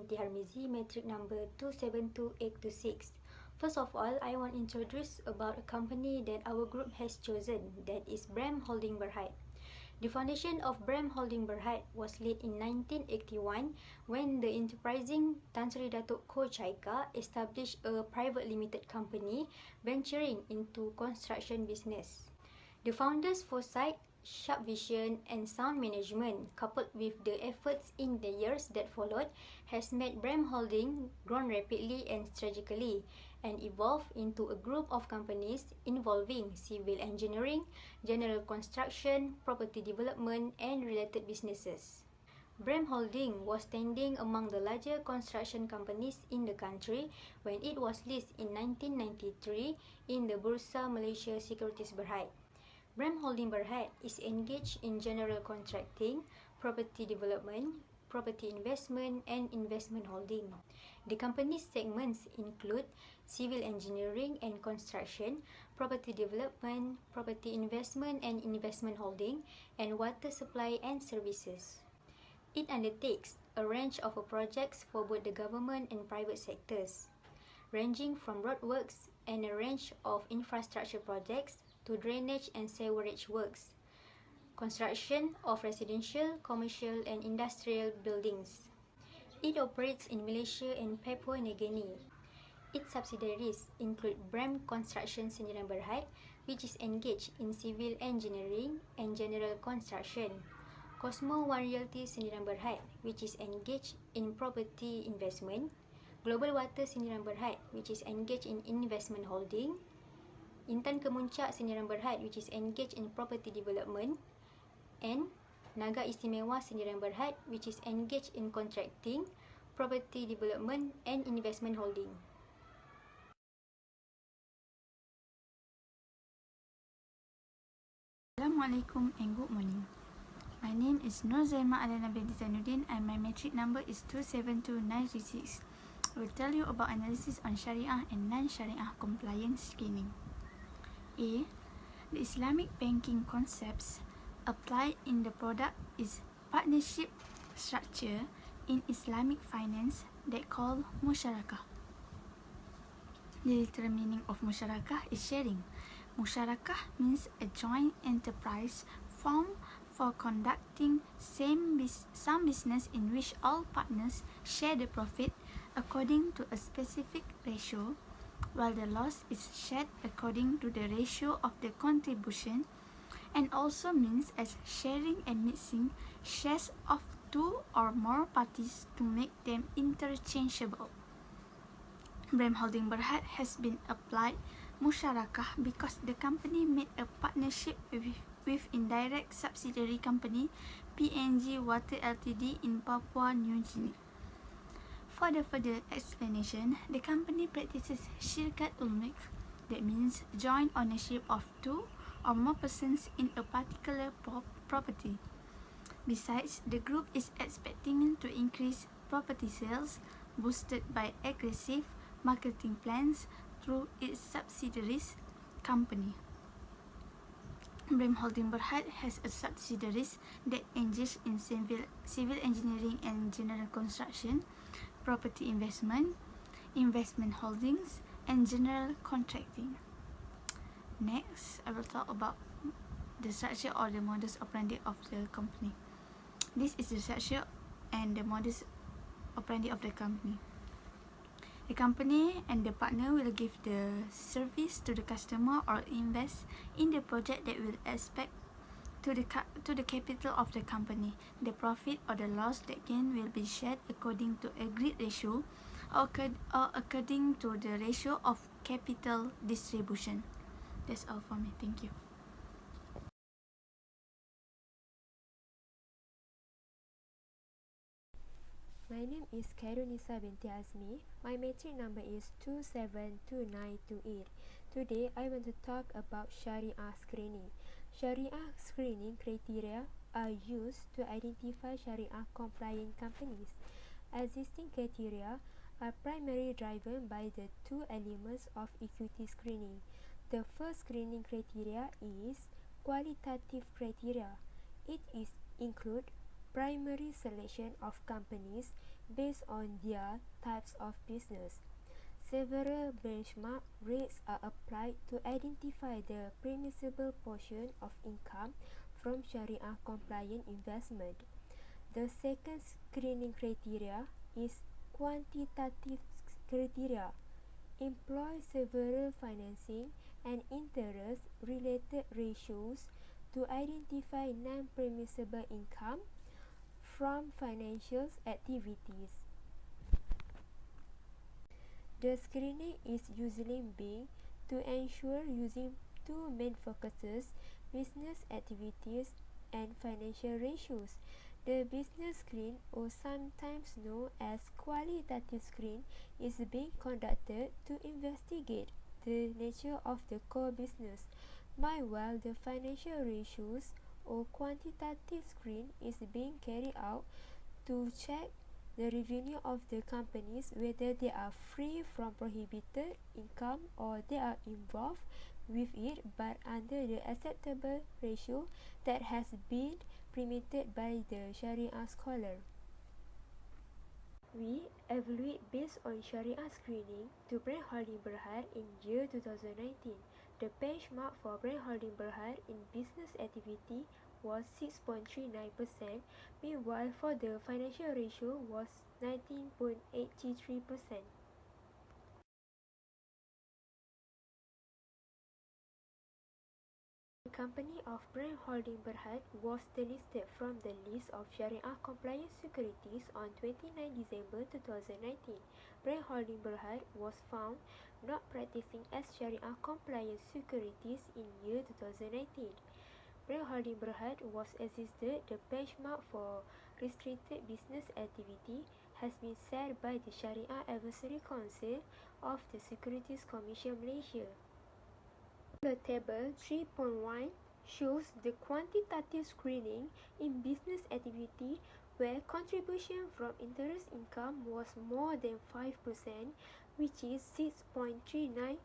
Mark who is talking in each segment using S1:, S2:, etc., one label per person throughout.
S1: binti Harmizi, metric number 272826. First of all, I want to introduce about a company that our group has chosen, that is BREM Holding Berhad. The foundation of BREM Holding Berhad was laid in 1981 when the enterprising Tan Sri Datuk Ko Chaika established a private limited company venturing into construction business. The founders' foresight, sharp vision and sound management, coupled with the efforts in the years that followed, has made BREM Holding grow rapidly and strategically and evolve into a group of companies involving civil engineering, general construction, property development and related businesses. BREM Holding was standing among the larger construction companies in the country when it was listed in 1993 in the Bursa Malaysia Securities Berhad. BREM Holding Berhad is engaged in general contracting, property development, property investment and investment holding. The company's segments include civil engineering and construction, property development, property investment and investment holding, and water supply and services. It undertakes a range of projects for both the government and private sectors, ranging from roadworks and a range of infrastructure projects to drainage and sewerage works, construction of residential, commercial and industrial buildings. It operates in Malaysia and Papua New Guinea. Its subsidiaries include BREM Construction Sdn Bhd, which is engaged in civil engineering and general construction, Cosmo One Realty Sdn Bhd, which is engaged in property investment, Global Water Sdn Bhd, which is engaged in investment holding, Intan Kemuncak Sdn Bhd, which is engaged in property development, and Naga Istimewa Sdn Bhd, which is engaged in contracting, property development and investment holding.
S2: Assalamualaikum and good morning. My name is Nur Zaima Alana binti Zainuddin and my metric number is 272936. I will tell you about analysis on Shariah and non-Shariah compliance screening. A. The Islamic banking concepts applied in the product is partnership structure in Islamic finance that called musyarakah. The literal meaning of musyarakah is sharing. Musyarakah means a joint enterprise formed for conducting some business in which all partners share the profit according to a specific ratio, while the loss is shared according to the ratio of the contribution, and also means as sharing and mixing shares of two or more parties to make them interchangeable. BREM Holding Berhad has been applied musyarakah because the company made a partnership with indirect subsidiary company PNG Water Ltd in Papua New Guinea. For the further explanation, the company practices syirkat ulmik, that means joint ownership of two or more persons in a particular property. Besides, the group is expecting to increase property sales boosted by aggressive marketing plans through its subsidiaries company. BREM Holding Berhad has a subsidiaries that engage in civil engineering and general construction, property investment, investment holdings, and general contracting. Next, I will talk about the structure or the modus operandi of the company. This is the structure and the modus operandi of the company. The company and the partner will give the service to the customer or invest in the project that will expect to the capital of the company. The profit or the loss that gain will be shared according to agreed ratio or according to the ratio of capital distribution. That's all for me. Thank you.
S3: My name is Khairunisa binti Azmi. My metric number is 272928. Today I want to talk about Shariah screening. Shariah screening criteria are used to identify Shariah compliant companies. Existing criteria are primarily driven by the two elements of equity screening. The first screening criteria is qualitative criteria. It include primary selection of companies based on their types of business. Several benchmark rates are applied to identify the permissible portion of income from Sharia compliant investment. The second screening criteria is quantitative criteria. Employ several financing and interest related ratios to identify non-permissible income from financial activities. The screening is usually being to ensure using two main focuses: business activities and financial ratios. The business screen, or sometimes known as qualitative screen, is being conducted to investigate the nature of the core business, while the financial ratios, or quantitative screen, is being carried out to check the revenue of the companies, whether they are free from prohibited income or they are involved with it but under the acceptable ratio that has been permitted by the Sharia scholar. We evaluate based on Sharia screening to BREM Holding Berhad in year 2019. The benchmark for BREM Holding Berhad in business activity was 6.39%, meanwhile for the financial ratio was 19.83%. The company of BREM Holding Berhad was delisted from the list of Sharia compliant securities on 29 December 2019. BREM Holding Berhad was found not practicing as Sharia compliant securities in year 2019. BREM Holding Berhad was existed. The benchmark for restricted business activity has been set by the Sharia Advisory Council of the Securities Commission Malaysia. The table 3.1 shows the quantitative screening in business activity where contribution from interest income was more than 5%, which is 6.39%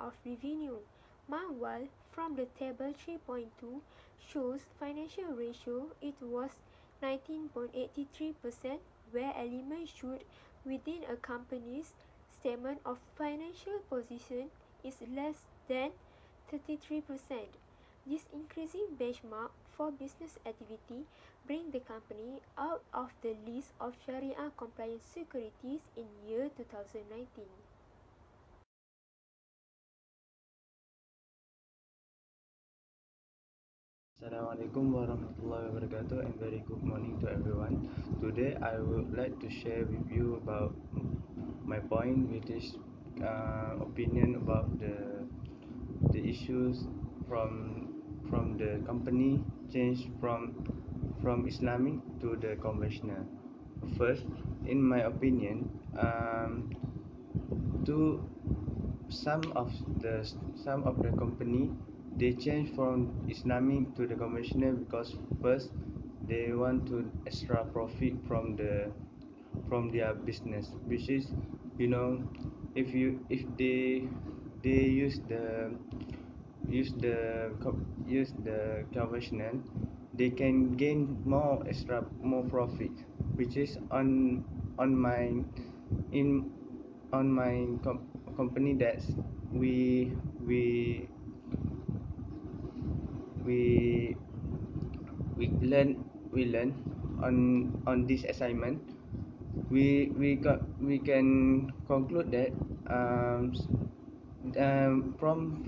S3: of revenue. Meanwhile, from the table 3.2 shows financial ratio, it was 19.83%, where elements should within a company's statement of financial position is less than 33%. This increasing benchmark for business activity bring the company out of the list of Sharia compliant securities in year 2019.
S4: Assalamualaikum warahmatullahi wabarakatuh and very good morning to everyone. Today I would like to share with you about my point, which is opinion about the issues from the company change from Islamic to the conventional. First, in my opinion, to some of the company, they change from Islamic to the conventional because first they want to extra profit from their business, which is, you know, if they use the conventional, they can gain more profit, which is on my in on my company that we we we we learn on this assignment. We can conclude that from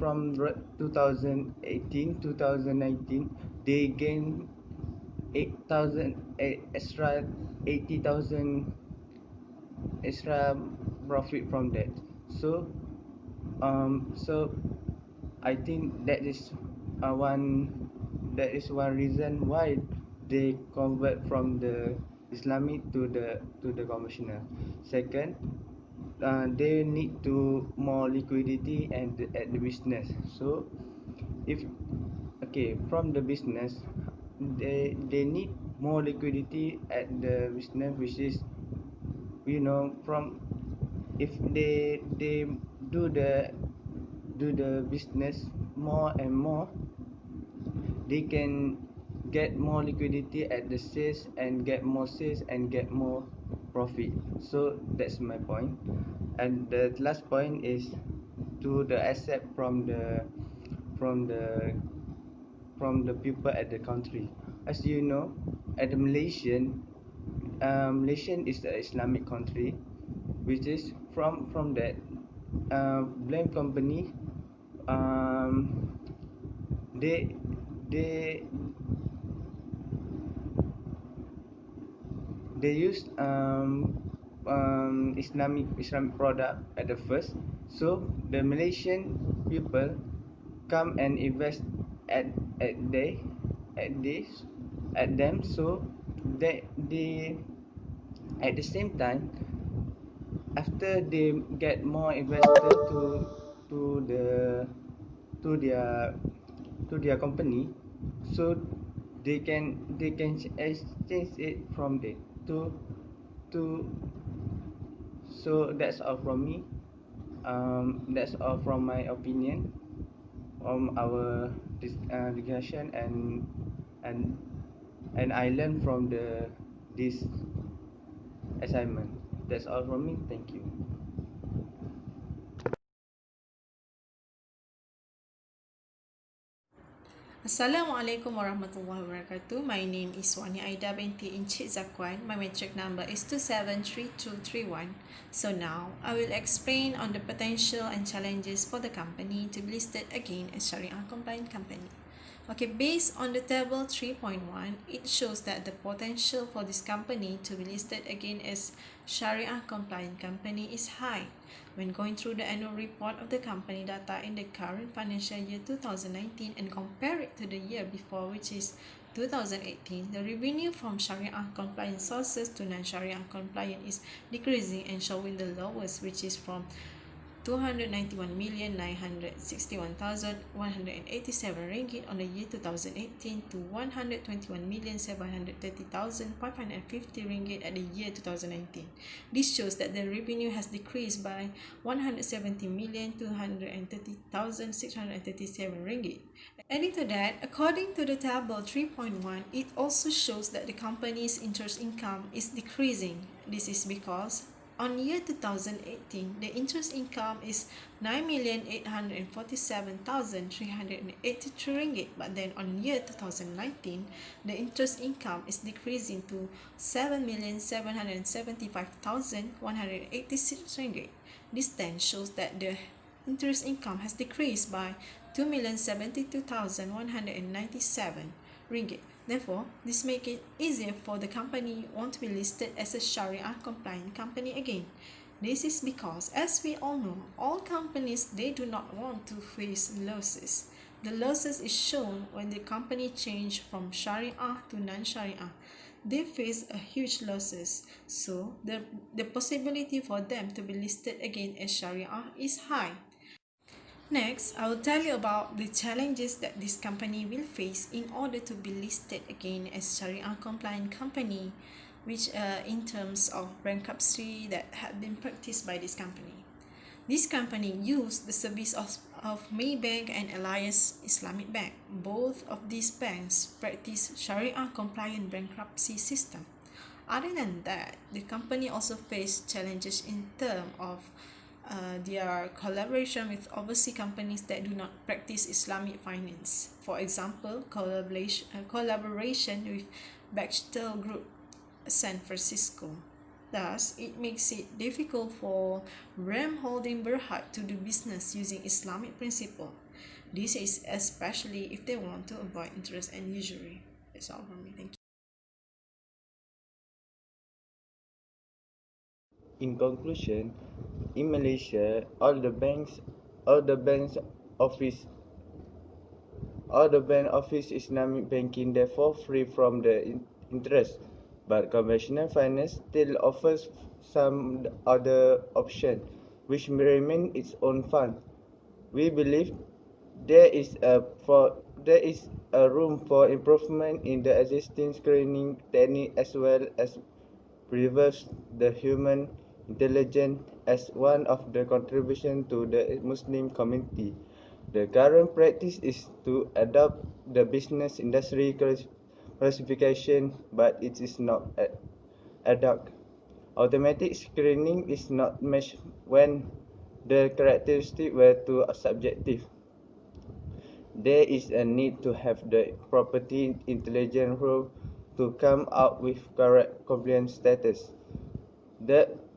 S4: 2018 2019 they gain 8,000 extra 80,000 extra profit from that. So I think that is one reason why they convert from the Islamic to the conventional. Second, they need to more liquidity at the business. So if from the business, they need more liquidity at the business, which is, from if they do the business more and more, they can get more liquidity at the sales and get more sales and get more profit. So that's my point. And the last point is to the accept from the from the people at the country. As you know, at the Malaysian is the Islamic country, which is from that BREM company. Um, they they they use Islamic product at the first, so the Malaysian people come and invest at they at this at them, so they at the same time, after they get more investor to the to their to their company, so they can exchange it from there to so that's all from me. That's all from my opinion on our discussion, and and I learned from this assignment. That's all from me. Thank you.
S5: Assalamualaikum warahmatullahi wabarakatuh. My name is Wani Aida binti Encik Zakwan. My matric number is 273231. So now, I will explain on the potential and challenges for the company to be listed again as Sharia compliant company. Okay, based on the table 3.1, it shows that the potential for this company to be listed again as Sharia compliant company is high. When going through the annual report of the company data in the current financial year 2019 and compare it to the year before, which is 2018, the revenue from Sharia compliant sources to non-Sharia compliant is decreasing and showing the lowest, which is from 291,961,187 ringgit on the year 2018 to 121,730,550 ringgit at the year 2019. This shows that the revenue has decreased by 170,230,637 ringgit. Adding to that, according to the table 3.1, it also shows that the company's interest income is decreasing. This is because on year 2018, the interest income is 9,847,383 ringgit, but then on year 2019, the interest income is decreasing to 7,775,186 ringgit. This then shows that the interest income has decreased by 2,072,197 ringgit. Therefore, this makes it easier for the company want to be listed as a Sharia compliant company again. This is because, as we all know, all companies, they do not want to face losses. The losses is shown when the company change from Sharia to non-Sharia. They face a huge losses, so the possibility for them to be listed again as Sharia is high. Next, I will tell you about the challenges that this company will face in order to be listed again as Sharia compliant company, which in terms of bankruptcy that had been practiced by this company. This company used the service of Maybank and Alliance Islamic Bank. Both of these banks practice Sharia compliant bankruptcy system. Other than that, the company also faced challenges in terms of their collaboration with overseas companies that do not practice Islamic finance. For example, collaboration with Bechtel Group, San Francisco. Thus, it makes it difficult for BREM Holding Berhad to do business using Islamic principle. This is especially if they want to avoid interest and usury. That's all from me. Thank you.
S4: In conclusion, in Malaysia, all the banks office all the bank office Islamic banking therefore free from the interest, but conventional finance still offers some other option which may remain its own fund. We believe there is a room for improvement in the existing screening technique, as well as preserve the human intelligence as one of the contribution to the Muslim community. The current practice is to adopt the business industry classification, but it is not adopt Automatic screening is not measured when the characteristics were too subjective. There is a need to have the property intelligence rule to come out with correct compliance status.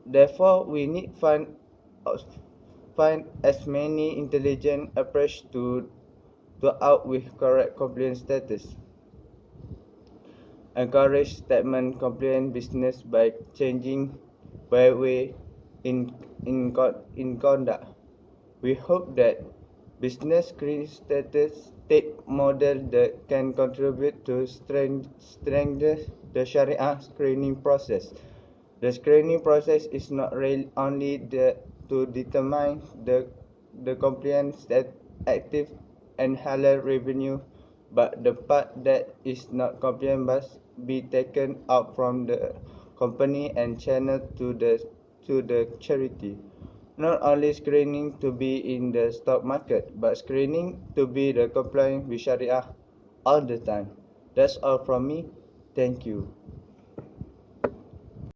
S4: Therefore, we need find as many intelligent approach to out with correct compliance status. Encourage statement compliant business by changing way in conduct. We hope that business screen status state model that can contribute to strengthen the Sharia screening process. The screening process is not only to determine the compliance that active and halal revenue, but the part that is not compliant must be taken out from the company and channeled to the charity. Not only screening to be in the stock market, but screening to be the compliant with Sharia all the time. That's all from me. Thank you.